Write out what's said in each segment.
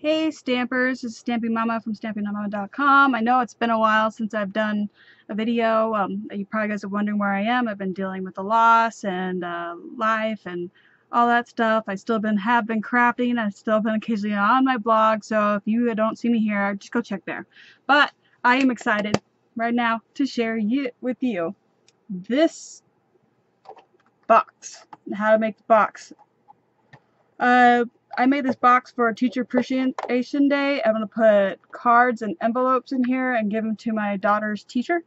Hey Stampers, this is Stamping Mama from stampingmama.com. I know it's been a while since I've done a video. You probably guys are wondering where I am. I've been dealing with the loss and life and all that stuff. I still have been crafting. I've still been occasionally on my blog, so if you don't see me here, just go check there. But I am excited right now to share with you this box, how to make the box. I made this box for Teacher Appreciation Day. I'm going to put cards and envelopes in here and give them to my daughter's teacher.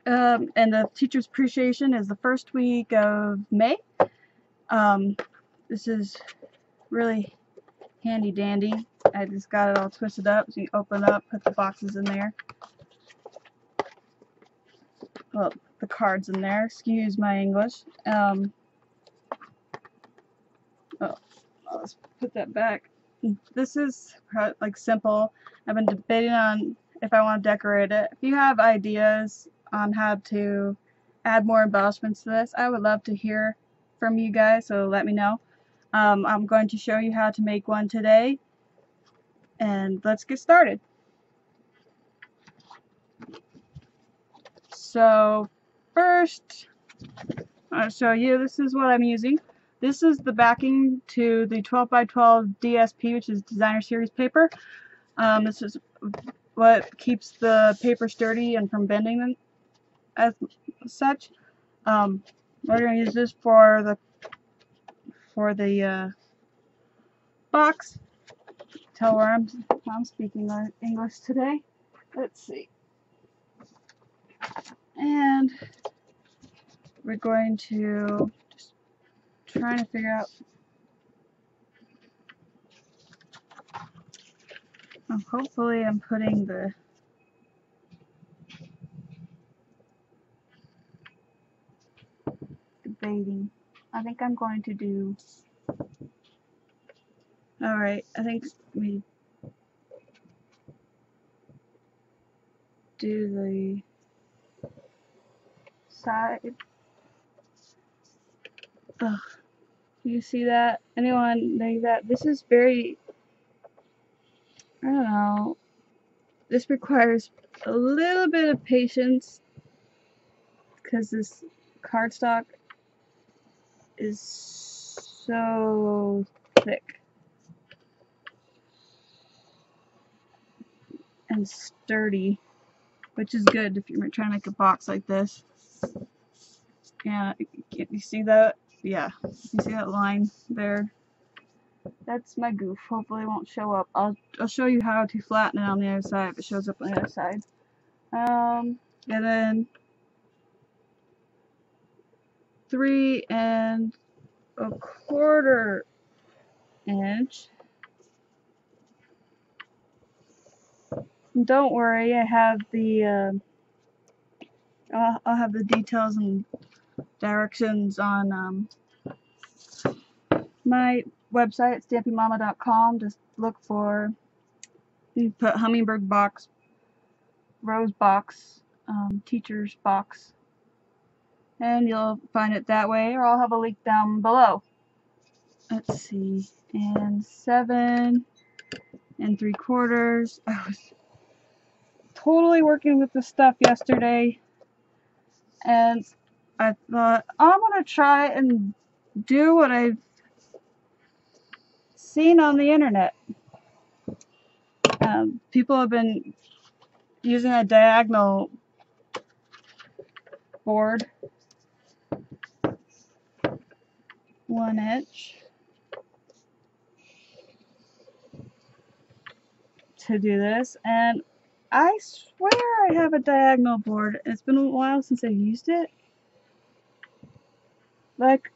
And the Teacher's Appreciation is the first week of May. This is really handy dandy. I just got it all twisted up, so you open up, put the boxes in there. Well, the cards in there. Excuse my English. Let's put that back. This is like simple. I've been debating on if I want to decorate it. If you have ideas on how to add more embellishments to this, I would love to hear from you guys, so let me know. I'm going to show you how to make one today, and let's get started. So first, I'll show you, this is what I'm using. This is the backing to the 12x12 DSP, which is Designer Series paper. This is what keeps the paper sturdy and from bending as such. We're going to use this for the box. Tell where I'm speaking English today. Let's see. And we're going to trying to figure out. Hopefully I'm putting the debating. I think I'm going to do. Alright, I think we do the side. Ugh. You see that? Anyone know that? This is very, I don't know, this requires a little bit of patience because this cardstock is so thick and sturdy, which is good if you're trying to make a box like this. And you see that? Yeah, you see that line there? That's my goof. Hopefully it won't show up. I'll show you how to flatten it on the other side if it shows up on the other side. And then 3 1/4 inch. Don't worry, I have the I'll have the details and directions on my website, stampingmama.com. Just look for, you put hummingbird box, rose box, teacher's box, and you'll find it that way, or I'll have a link down below. Let's see, and 7 3/4. I was totally working with this stuff yesterday, and I thought I'm gonna try and do what I've seen on the internet. People have been using a diagonal board, 1 inch, to do this, and I swear I have a diagonal board. It's been a while since I've used it. Like,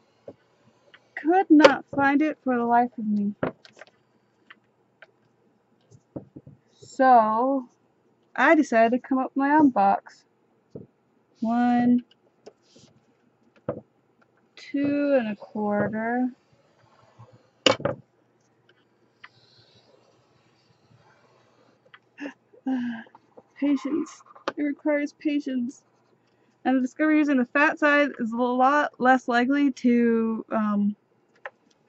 could not find it for the life of me. So I decided to come up with my own box. 1 2 1/4. Patience. It requires patience. And I discovered using the fat side is a lot less likely to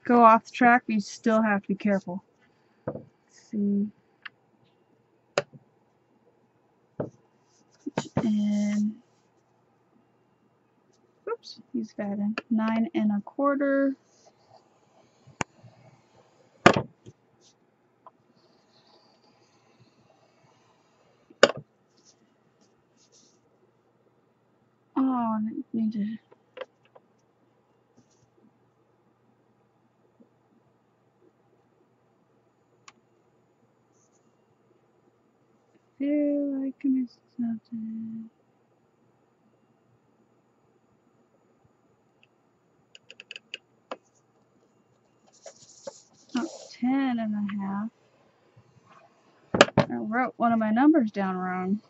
go off the track, but you still have to be careful. see. And oops, he's fat in 9 1/4. Oh, I need to. Feel like I missed something. Oh, 10 1/2. I wrote one of my numbers down wrong.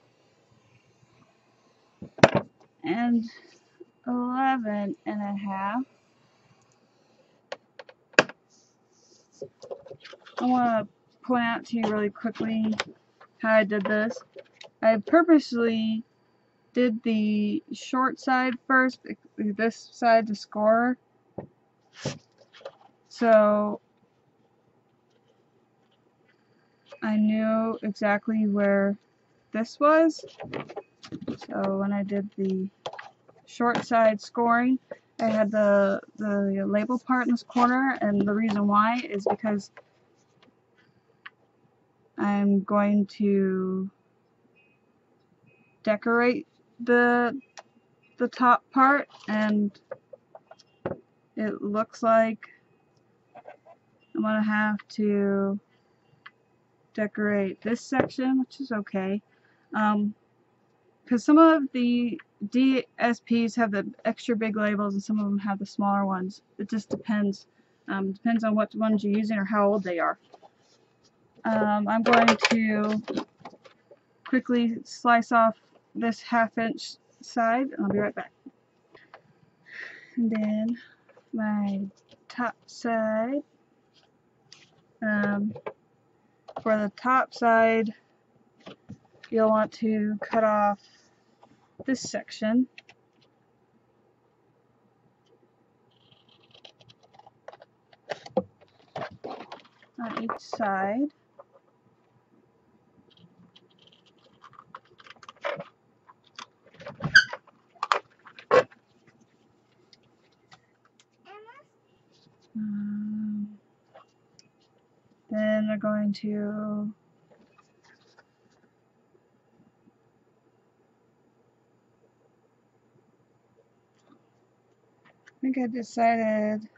And 11 1/2. I want to point out to you really quickly how I did this. I purposely did the short side first, this side to score. So I knew exactly where this was. So when I did the short side scoring, I had the label part in this corner, and the reason why is because I'm going to decorate the top part, and it looks like I'm gonna have to decorate this section, which is okay, because some of the DSPs have the extra big labels and some of them have the smaller ones. It just depends. Depends on what ones you're using or how old they are. I'm going to quickly slice off this 1/2 inch side, and I'll be right back. And then my top side. For the top side, you'll want to cut off this section on each side. Then they're going to I think I decided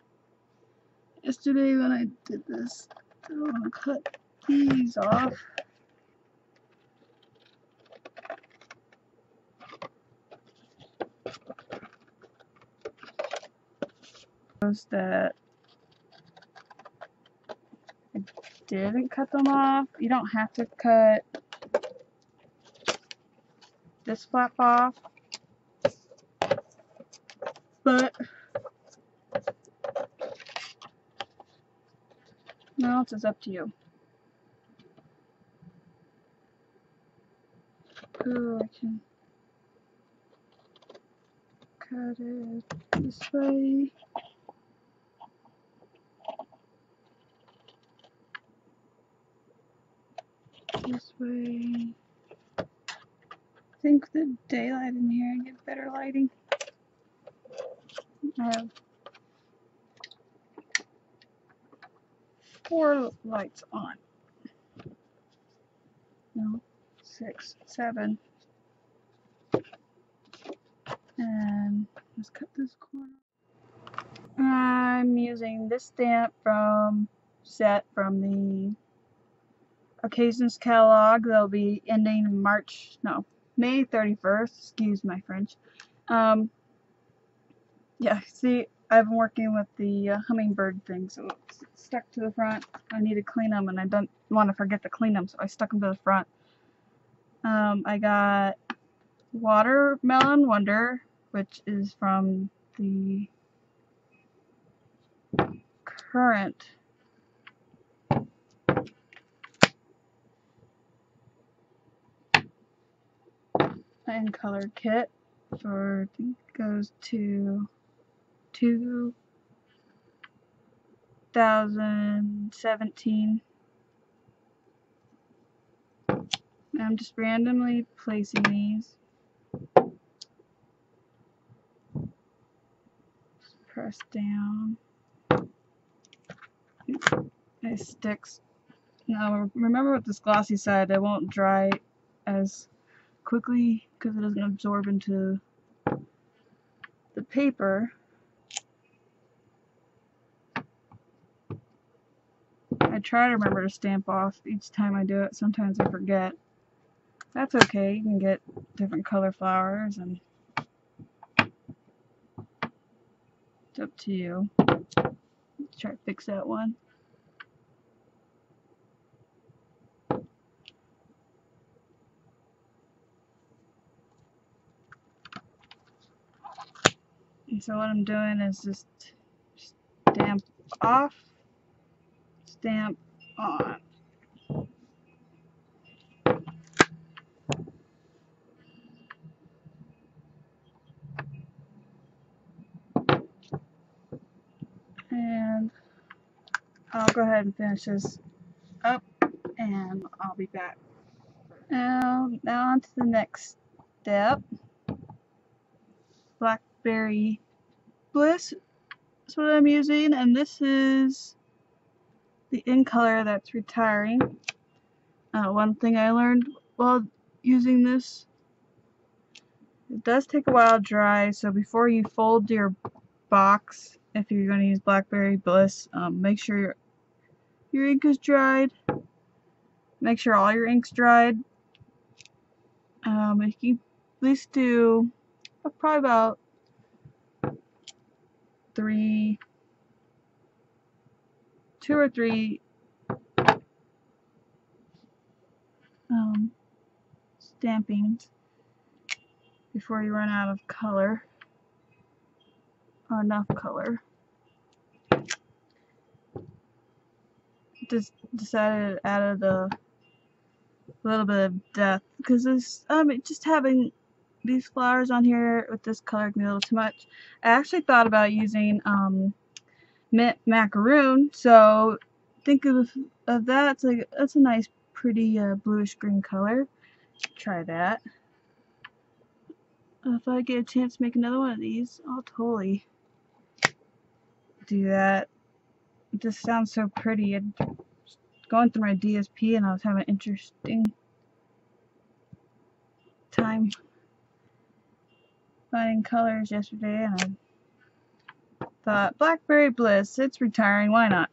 yesterday when I did this, I want to cut these off. That I didn't cut them off. You don't have to cut this flap off, but now it's up to you. Oh, I can cut it this way. This way. I think the daylight in here, I get better lighting. I have 4 lights on. No, 6, 7. And let's cut this corner. I'm using this stamp from the Occasions catalog. They'll be ending May 31st. Excuse my French. Yeah, see, I've been working with the hummingbird thing, so it's stuck to the front. I need to clean them, and I don't want to forget to clean them, so I stuck them to the front. I got Watermelon Wonder, which is from the current and color kit for, I think it goes to 2017. And I'm just randomly placing these. Press down. It sticks. Now remember with this glossy side, it won't dry as quickly because it doesn't absorb into the paper. I try to remember to stamp off each time I do it. Sometimes I forget. That's okay. You can get different color flowers, and it's up to you. Let's try to fix that one. And so what I'm doing is just stamp off, stamp on. And I'll go ahead and finish this up, and I'll be back. Now on to the next step. Blackberry Bliss is what I'm using, and this is the in color that's retiring. One thing I learned while using this, it does take a while to dry, so before you fold your box, if you're going to use Blackberry Bliss, make sure your ink is dried. Make sure all your ink's dried. You can at least do probably about 2 or 3 stampings before you run out of color, or enough color. Just decided to add a little bit of depth because this just having these flowers on here with this color can be a little too much. I actually thought about using mint macaroon, so think of that. It's like, that's a nice pretty bluish green color. Try that. If I get a chance to make another one of these, I'll totally do that. It just sounds so pretty. And going through my DSP, and I was having an interesting time finding colors yesterday, and I thought, Blackberry Bliss, it's retiring, why not?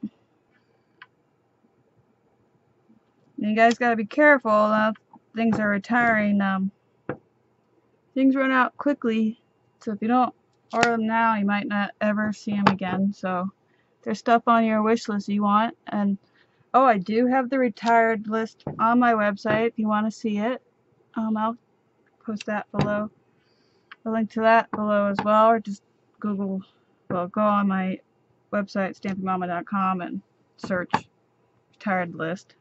And you guys gotta be careful now. Things are retiring. Things run out quickly, so if you don't order them now, you might not ever see them again. So there's stuff on your wish list you want, and oh, I do have the retired list on my website if you want to see it. I'll post that below, a link to that below as well, or just go on my website stampingmama.com and search retired list.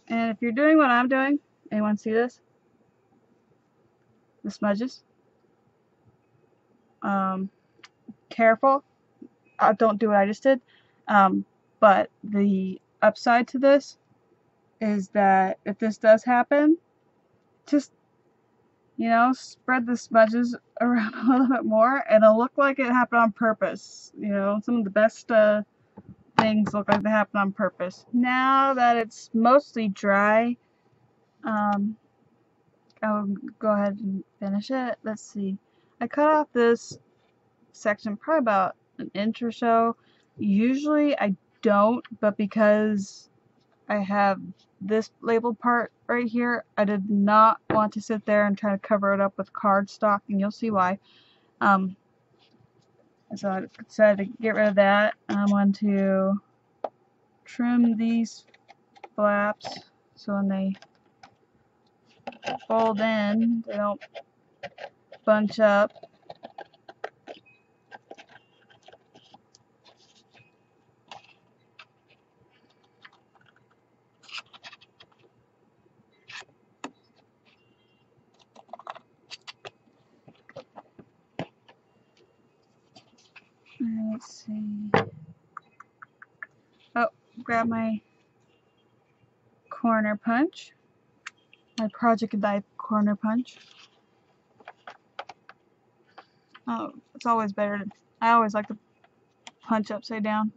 And if you're doing what I'm doing, anyone see this? The smudges? Careful. Don't do what I just did. But the upside to this is that if this does happen, just, spread the smudges around a little bit more, and it'll look like it happened on purpose. Some of the best things look like they happened on purpose. Now that it's mostly dry, I'll go ahead and finish it. Let's see. I cut off this section probably about an inch or so. Usually I don't, but because I have this label part right here, I did not want to sit there and try to cover it up with cardstock, and you'll see why. So I decided to get rid of that. I want to trim these flaps so when they fold in, they don't bunch up. Let's see. Oh, grab my corner punch, my Project Knife corner punch. Oh, it's always better to, I always like to punch upside down.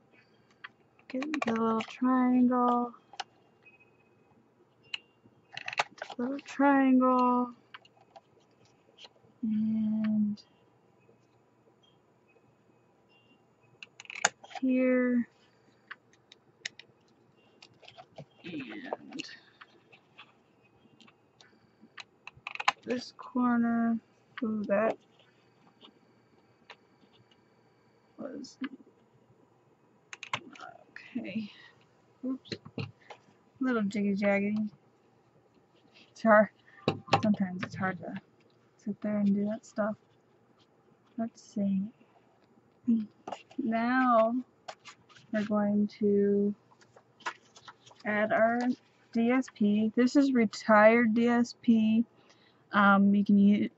Get the little triangle, and here, and this corner. Ooh, that was okay. Oops, a little jiggy jaggedy. It's hard. Sometimes it's hard to sit there and do that stuff. Let's see. Now we're going to add our DSP. This is retired DSP. You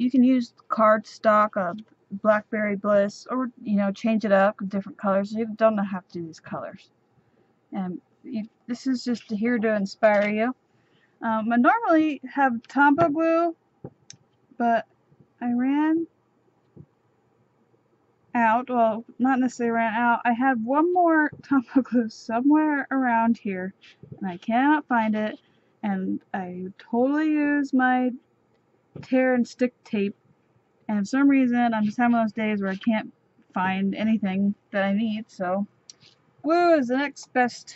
can use cardstock, Blackberry Bliss, or change it up with different colors. You don't have to do these colors. And this is just here to inspire you. I normally have Tombow glue, but I ran out. Well, not necessarily ran out. I had one more Tombow glue somewhere around here, and I cannot find it. And I totally used my tear and stick tape, and for some reason I'm just having those days where I can't find anything that I need, so glue is the next best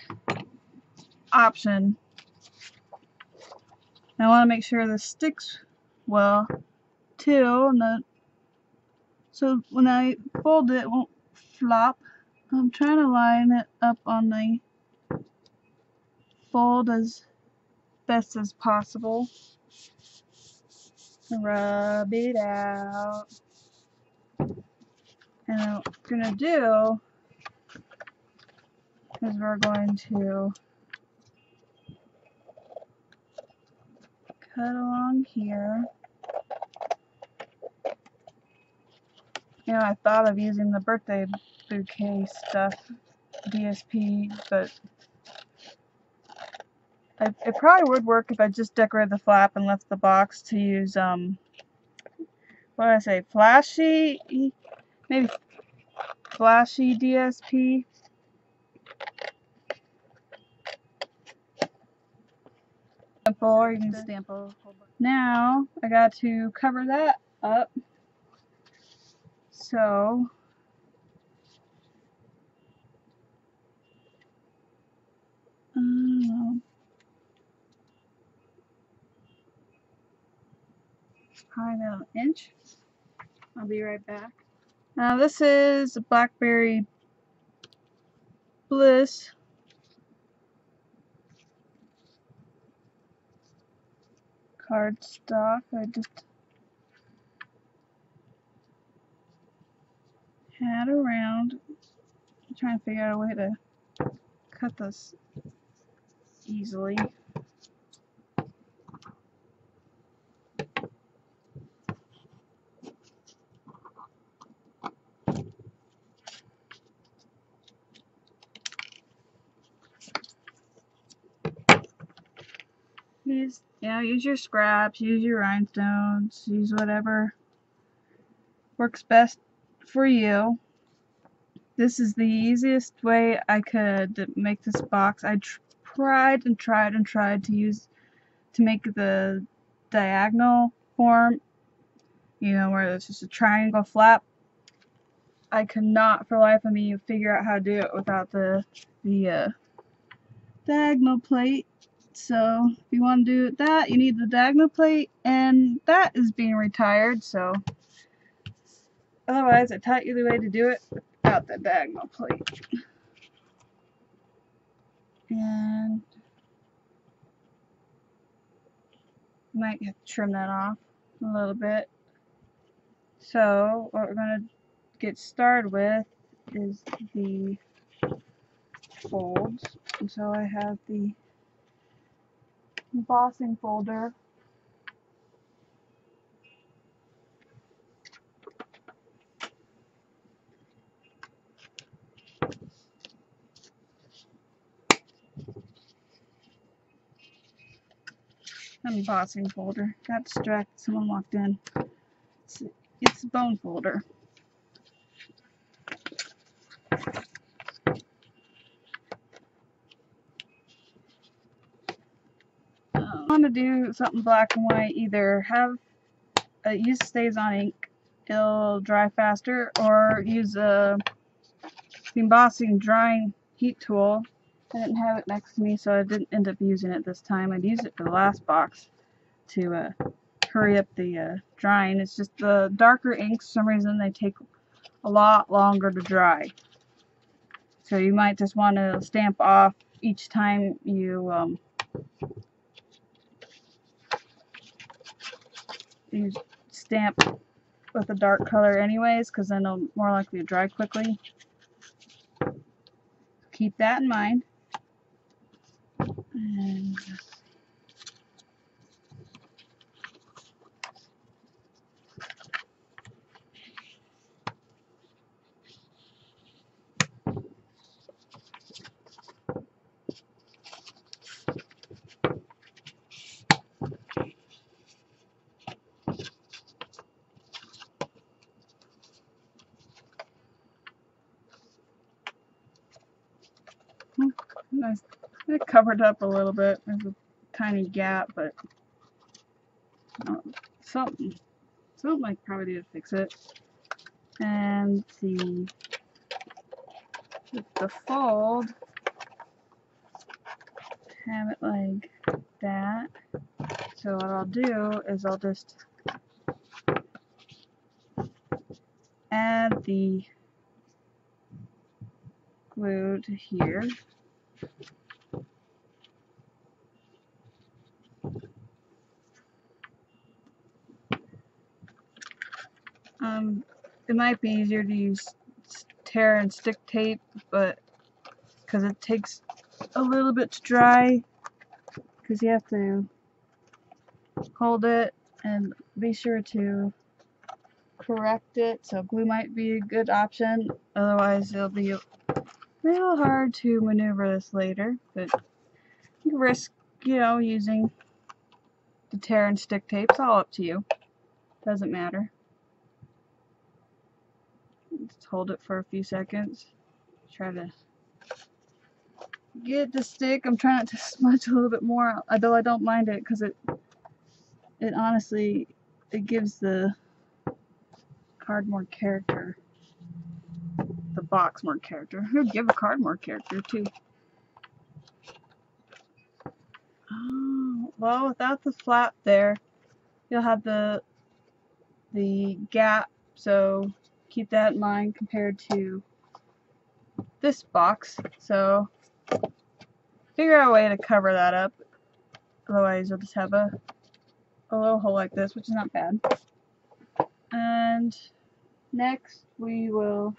option. I want to make sure this sticks well too, so when I fold it won't flop. I'm trying to line it up on the fold as best as possible. Rub it out. And what we're going to do is we're going to cut along here. I thought of using the birthday bouquet stuff, DSP, but it probably would work if I just decorated the flap and left the box to use, what did I say, flashy? Maybe flashy DSP. Or you can stamp a whole bunch. Now I got to cover that up. So probably about an inch. I'll be right back. Now this is Blackberry Bliss cardstock. I just had around. I'm trying to figure out a way to cut this easily. Use your scraps, use your rhinestones, use whatever works best for you. This is the easiest way I could make this box. I tried to make the diagonal form, where it's just a triangle flap. I could not for the life of me figure out how to do it without the diagonal plate. So if you want to do that, you need the diagonal plate, and that is being retired, so otherwise I taught you the way to do it without the diagonal plate. And might have to trim that off a little bit. So what we're going to get started with is the folds. And so I have the embossing folder. embossing folder. Got distracted. Someone walked in. It's a bone folder. I want to do something black and white. Either have use StazOn ink, it'll dry faster, or use the embossing drying heat tool. I didn't have it next to me, so I didn't end up using it this time. I'd used it for the last box to hurry up the drying. It's just the darker inks, for some reason they take a lot longer to dry. So you might just want to stamp off each time you stamp with a dark color anyways, because then it'll more likely to dry quickly. Keep that in mind. And nice. It covered up a little bit. There's a tiny gap, but something I probably need to fix it. And the fold, have it like that. So what I'll do is I'll just add the glue to here. It might be easier to use tear and stick tape, but because it takes a little bit to dry, because you have to hold it and be sure to correct it. So glue might be a good option, otherwise it'll be a little hard to maneuver this later, but you risk, using the tear and stick tape. It's all up to you. Doesn't matter. Just hold it for a few seconds. Try to get it to stick. I'm trying to smudge a little bit more, although I don't mind it, because it honestly, it gives the card more character. The box more character. It would give a card more character too. Oh, well, without the flap there, you'll have the gap, so keep that in mind compared to this box. So figure out a way to cover that up, otherwise you'll just have a little hole like this, which is not bad. And next we will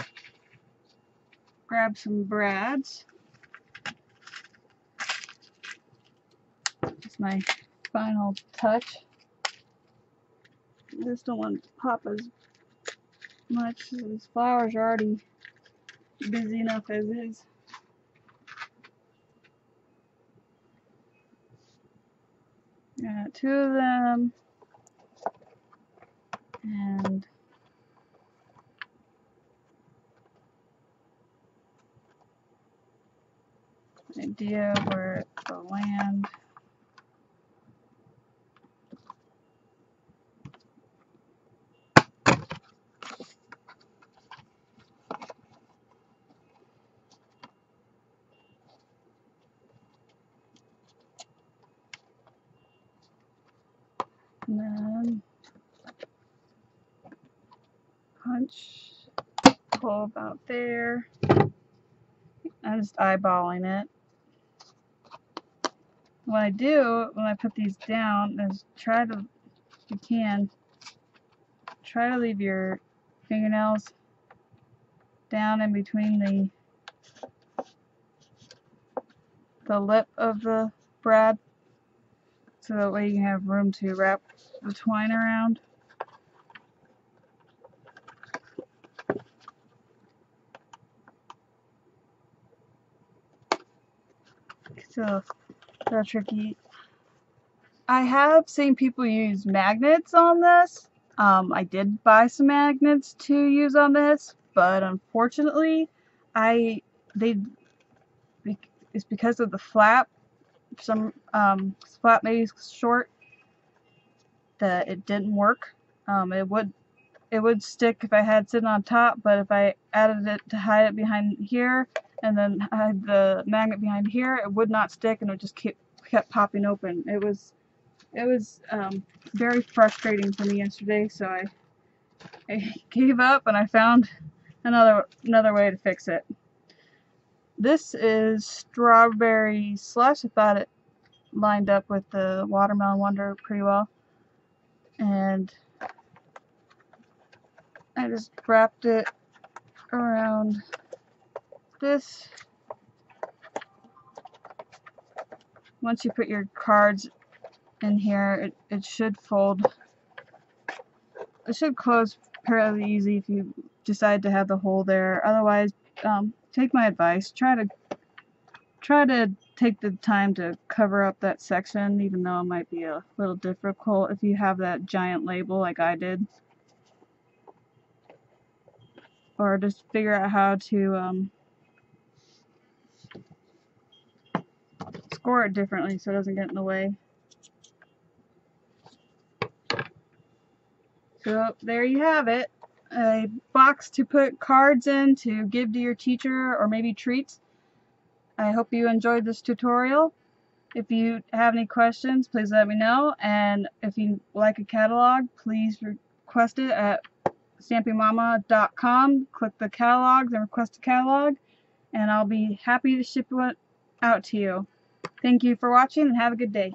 grab some brads. It's my final touch. I just don't want to pop as much. These flowers are already busy enough as is. Got 2 of them, and idea where it will land. And then punch hole about there. I'm just eyeballing it. What I do when I put these down is try to, if you can, try to leave your fingernails down in between the lip of the brad, so that way you can have room to wrap the twine around. So, real tricky. I have seen people use magnets on this. I did buy some magnets to use on this, but unfortunately, it's because of the flap. Some flap maybe short that it didn't work. It would stick if I had it sitting on top, but if I added it to hide it behind here and then hide the magnet behind here, it would not stick and it just kept popping open. It was very frustrating for me yesterday, so I gave up and I found another way to fix it. This is strawberry slush. I thought it lined up with the Watermelon Wonder pretty well, and I just wrapped it around this. Once you put your cards in here, it should fold. It should close fairly easy if you decide to have the hole there. Otherwise, take my advice. Try to take the time to cover up that section, even though it might be a little difficult if you have that giant label like I did. Or just figure out how to score it differently so it doesn't get in the way. So there you have it. A box to put cards in to give to your teacher or maybe treats. I hope you enjoyed this tutorial. If you have any questions, please let me know. And if you like a catalog, please request it at stampingmama.com. Click the catalogs and request a catalog, and I'll be happy to ship it out to you. Thank you for watching and have a good day.